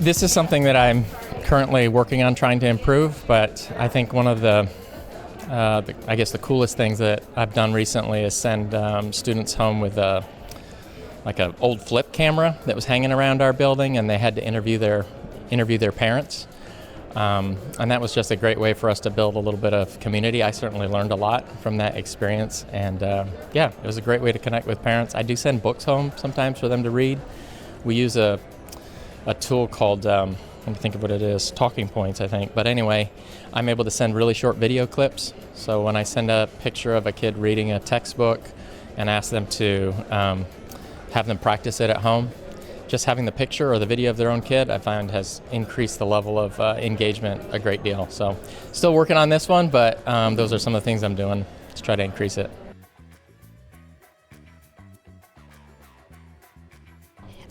This is something that I'm currently working on trying to improve, but I think one of the coolest things that I've done recently is send students home with an old flip camera that was hanging around our building, and they had to interview their parents. And that was just a great way for us to build a little bit of community. I certainly learned a lot from that experience, and it was a great way to connect with parents. I do send books home sometimes for them to read. We use a tool called, let me think of what it is, Talking Points, I think. But anyway, I'm able to send really short video clips. So when I send a picture of a kid reading a textbook and ask them to have them practice it at home, just having the picture or the video of their own kid, I find has increased the level of engagement a great deal. So still working on this one, but those are some of the things I'm doing to try to increase it.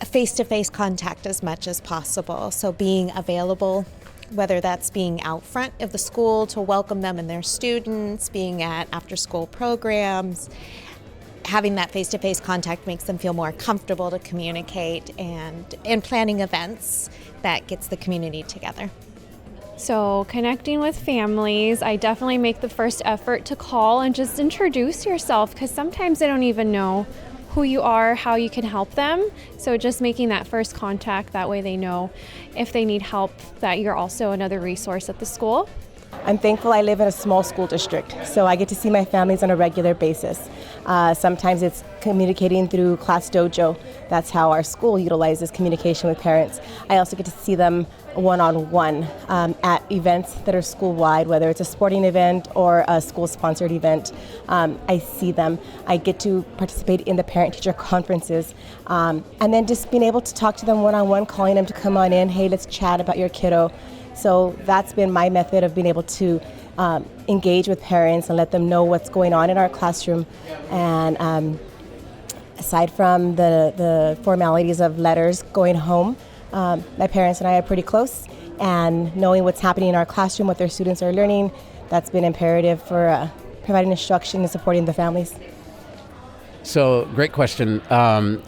Face-to-face contact as much as possible. So being available, whether that's being out front of the school to welcome them and their students, being at after-school programs, having that face-to-face contact makes them feel more comfortable to communicate, and planning events that gets the community together. So connecting with families, I definitely make the first effort to call and just introduce yourself, because sometimes they don't even know who you are, how you can help them. So just making that first contact, that way they know if they need help that you're also another resource at the school. I'm thankful I live in a small school district, so I get to see my families on a regular basis. Sometimes it's communicating through Class Dojo. That's how our school utilizes communication with parents. I also get to see them one-on-one at events that are school-wide, whether it's a sporting event or a school-sponsored event. I see them. I get to participate in the parent-teacher conferences, and then just being able to talk to them one-on-one, calling them to come on in, hey, let's chat about your kiddo. So that's been my method of being able to engage with parents and let them know what's going on in our classroom. And aside from the formalities of letters going home, my parents and I are pretty close, and knowing what's happening in our classroom, what their students are learning, that's been imperative for providing instruction and supporting the families. So, great question.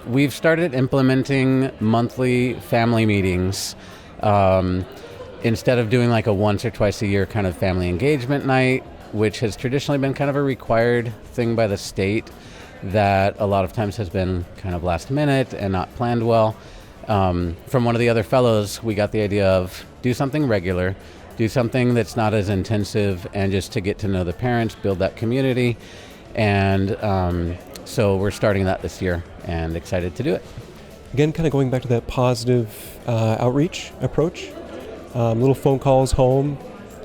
We've started implementing monthly family meetings. Instead of doing like a once or twice a year kind of family engagement night, which has traditionally been kind of a required thing by the state that a lot of times has been kind of last minute and not planned well. From one of the other fellows, we got the idea of do something regular, do something that's not as intensive, and just to get to know the parents, build that community. And so we're starting that this year and excited to do it. Again, kind of going back to that positive outreach approach. Little phone calls home.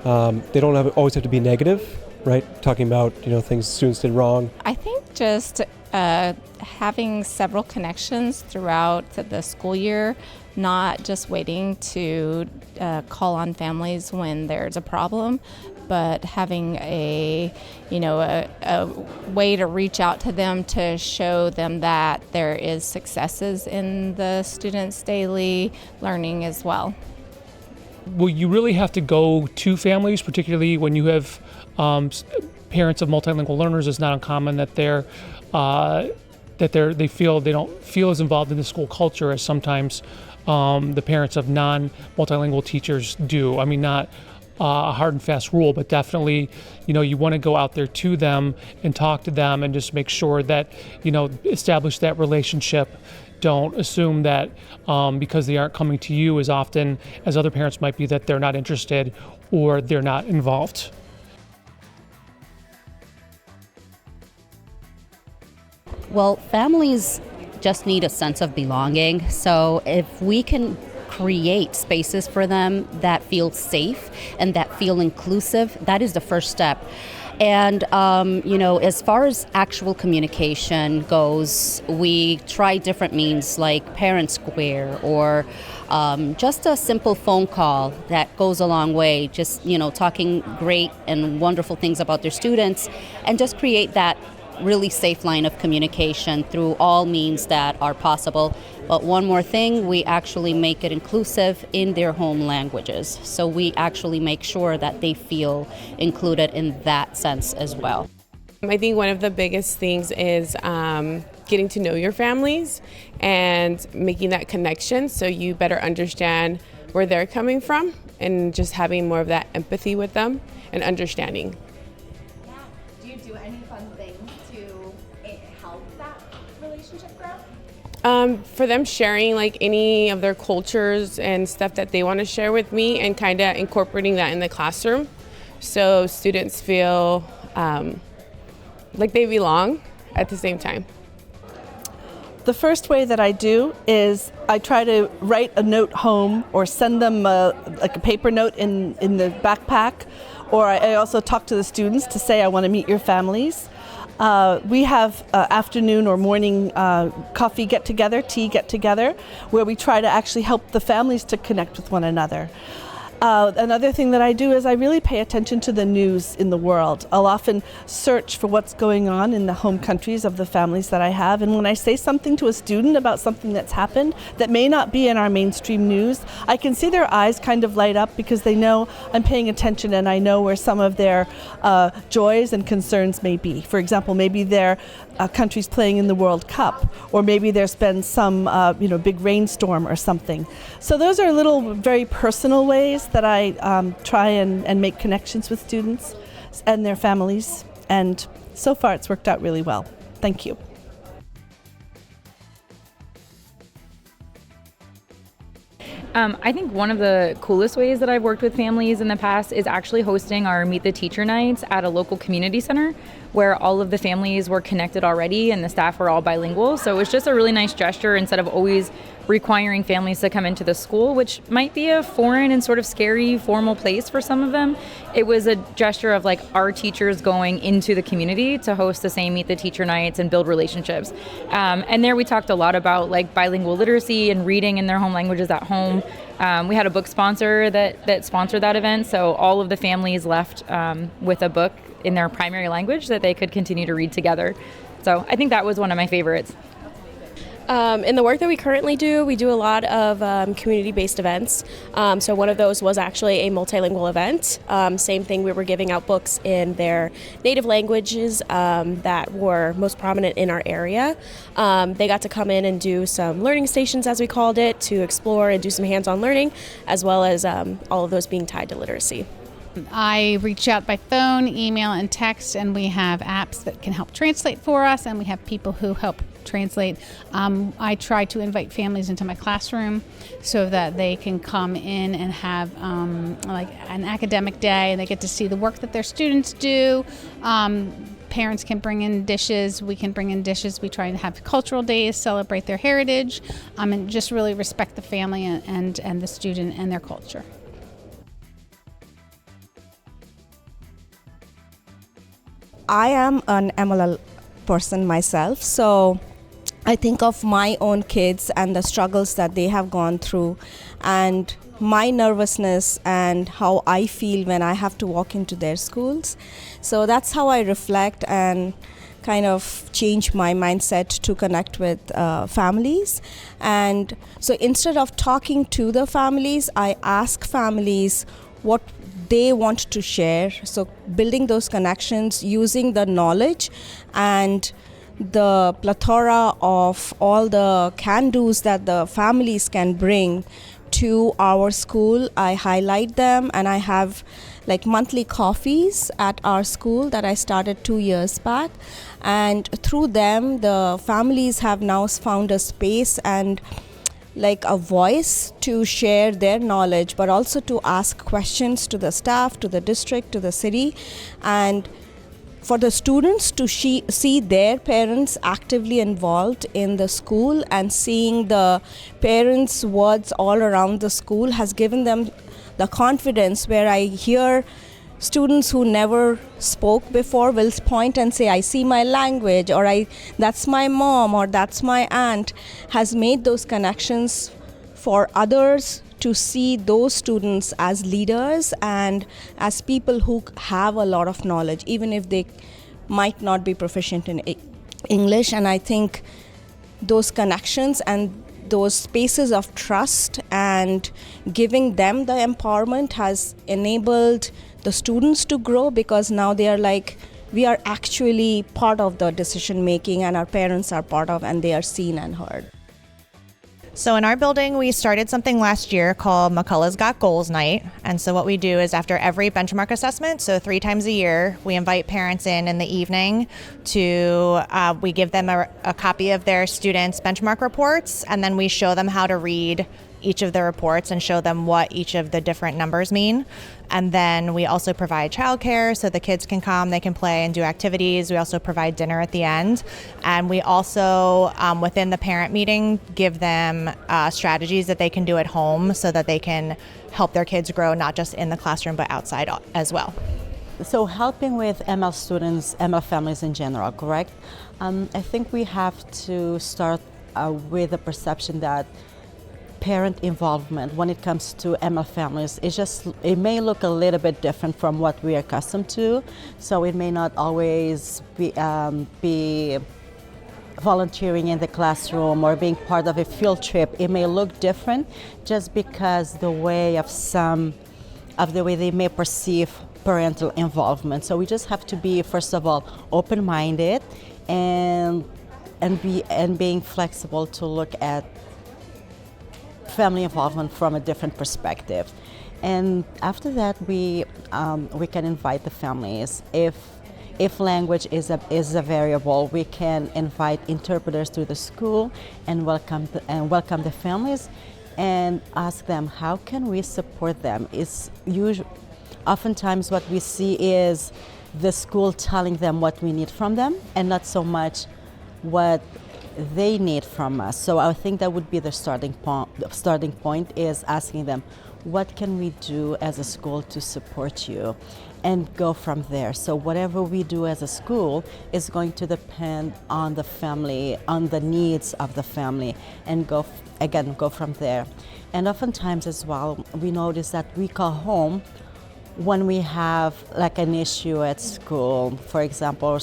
They don't always have to be negative, right? Talking about things students did wrong. I think just having several connections throughout the school year, not just waiting to call on families when there's a problem, but having a way to reach out to them to show them that there is successes in the students' daily learning as well. Well, you really have to go to families, particularly when you have parents of multilingual learners. It's not uncommon that they don't feel as involved in the school culture as sometimes the parents of non-multilingual teachers do. I mean, not a hard and fast rule, but definitely, you want to go out there to them and talk to them and just make sure that, establish that relationship. Don't assume that because they aren't coming to you as often as other parents might be, that they're not interested or they're not involved. Well, families just need a sense of belonging. So if we can create spaces for them that feel safe and that feel inclusive, that is the first step. And, as far as actual communication goes, we try different means like Parent Square or just a simple phone call that goes a long way, just, talking great and wonderful things about their students, and just create that really safe line of communication through all means that are possible. But one more thing, we actually make it inclusive in their home languages. So we actually make sure that they feel included in that sense as well. I think one of the biggest things is getting to know your families and making that connection so you better understand where they're coming from and just having more of that empathy with them and understanding. Do you do any fun things to help that relationship grow? For them sharing like any of their cultures and stuff that they want to share with me, and kind of incorporating that in the classroom so students feel like they belong at the same time. The first way that I do is I try to write a note home or send them like a paper note in the backpack, or I also talk to the students to say I want to meet your families. We have afternoon or morning coffee get-together, tea get-together, where we try to actually help the families to connect with one another. Another thing that I do is I really pay attention to the news in the world. I'll often search for what's going on in the home countries of the families that I have, and when I say something to a student about something that's happened that may not be in our mainstream news, I can see their eyes kind of light up because they know I'm paying attention and I know where some of their joys and concerns may be. For example, maybe their country's playing in the World Cup, or maybe there's been some big rainstorm or something. So those are little very personal ways that I try and make connections with students and their families, and so far it's worked out really well. Thank you. I think one of the coolest ways that I've worked with families in the past is actually hosting our Meet the Teacher nights at a local community center, where all of the families were connected already and the staff were all bilingual. So it was just a really nice gesture, instead of always requiring families to come into the school, which might be a foreign and sort of scary formal place for some of them. It was a gesture of like our teachers going into the community to host the same Meet the Teacher nights and build relationships. And there we talked a lot about like bilingual literacy and reading in their home languages at home. We had a book sponsor that sponsored that event, so all of the families left with a book in their primary language that they could continue to read together. So I think that was one of my favorites. In the work that we currently do, we do a lot of community-based events. So one of those was actually a multilingual event. Same thing, we were giving out books in their native languages that were most prominent in our area. They got to come in and do some learning stations, as we called it, to explore and do some hands-on learning, as well as all of those being tied to literacy. I reach out by phone, email, and text, and we have apps that can help translate for us, and we have people who help translate. I try to invite families into my classroom so that they can come in and have like an academic day, and they get to see the work that their students do. Parents can bring in dishes, we can bring in dishes. We try to have cultural days, celebrate their heritage, and just really respect the family and the student and their culture. I am an MLL person myself, so I think of my own kids and the struggles that they have gone through, and my nervousness and how I feel when I have to walk into their schools. So that's how I reflect and kind of change my mindset to connect with families. And so instead of talking to the families, I ask families what they want to share. So building those connections, using the knowledge and the plethora of all the can-dos that the families can bring to our school. I highlight them, and I have like monthly coffees at our school that I started 2 years back. And through them, the families have now found a space and like a voice to share their knowledge, but also to ask questions to the staff, to the district, to the city, and for the students to see their parents actively involved in the school, and seeing the parents' words all around the school has given them the confidence, where I hear students who never spoke before will point and say, I see my language, or that's my mom, or that's my aunt, has made those connections for others to see those students as leaders and as people who have a lot of knowledge, even if they might not be proficient in English. And I think those connections and those spaces of trust and giving them the empowerment has enabled the students to grow, because now they are like, we are actually part of the decision making, and our parents are part of, and they are seen and heard. So in our building, we started something last year called McCullough's Got Goals Night. And so what we do is after every benchmark assessment, so 3 times a year, we invite parents in the evening to, we give them a copy of their students' benchmark reports, and then we show them how to read each of the reports and show them what each of the different numbers mean. And then we also provide childcare so the kids can come, they can play and do activities. We also provide dinner at the end. And we also, within the parent meeting, give them strategies that they can do at home so that they can help their kids grow, not just in the classroom, but outside as well. So helping with ML students, ML families in general, correct? I think we have to start with the perception that parent involvement when it comes to ML families it may look a little bit different from what we are accustomed to. So it may not always be volunteering in the classroom or being part of a field trip. It may look different just because the way they may perceive parental involvement. So we just have to be, first of all, open-minded and being flexible to look at family involvement from a different perspective. And after that, we can invite the families. If language is a variable, we can invite interpreters to the school and welcome the families and ask them, how can we support them? Oftentimes what we see is the school telling them what we need from them and not so much what they need from us. So I think that would be the starting point is asking them, what can we do as a school to support you? And go from there. So whatever we do as a school is going to depend on the family, on the needs of the family, and go from there. And oftentimes as well, we notice that we call home when we have like an issue at school, for example, or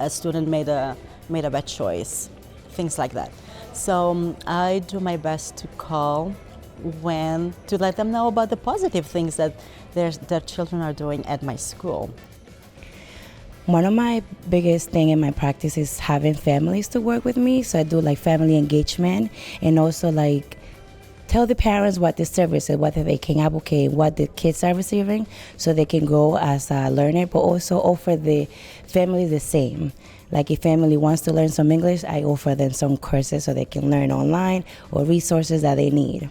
a student made a bad choice, things like that. So I do my best to call to let them know about the positive things that their children are doing at my school. One of my biggest thing in my practice is having families to work with me. So I do like family engagement and also like tell the parents what the service is, what they can advocate, what the kids are receiving so they can grow as a learner, but also offer the family the same. Like if family wants to learn some English, I offer them some courses so they can learn online or resources that they need.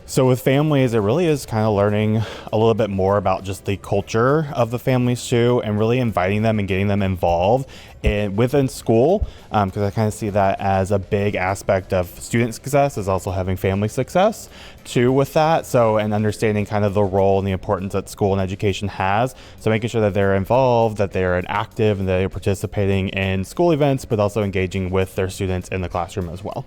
So with families, it really is kind of learning a little bit more about just the culture of the families too, and really inviting them and getting them involved within school, because I kind of see that as a big aspect of student success is also having family success too with that. So, and understanding kind of the role and the importance that school and education has. So making sure that they're involved, that they're active and that they're participating in school events, but also engaging with their students in the classroom as well.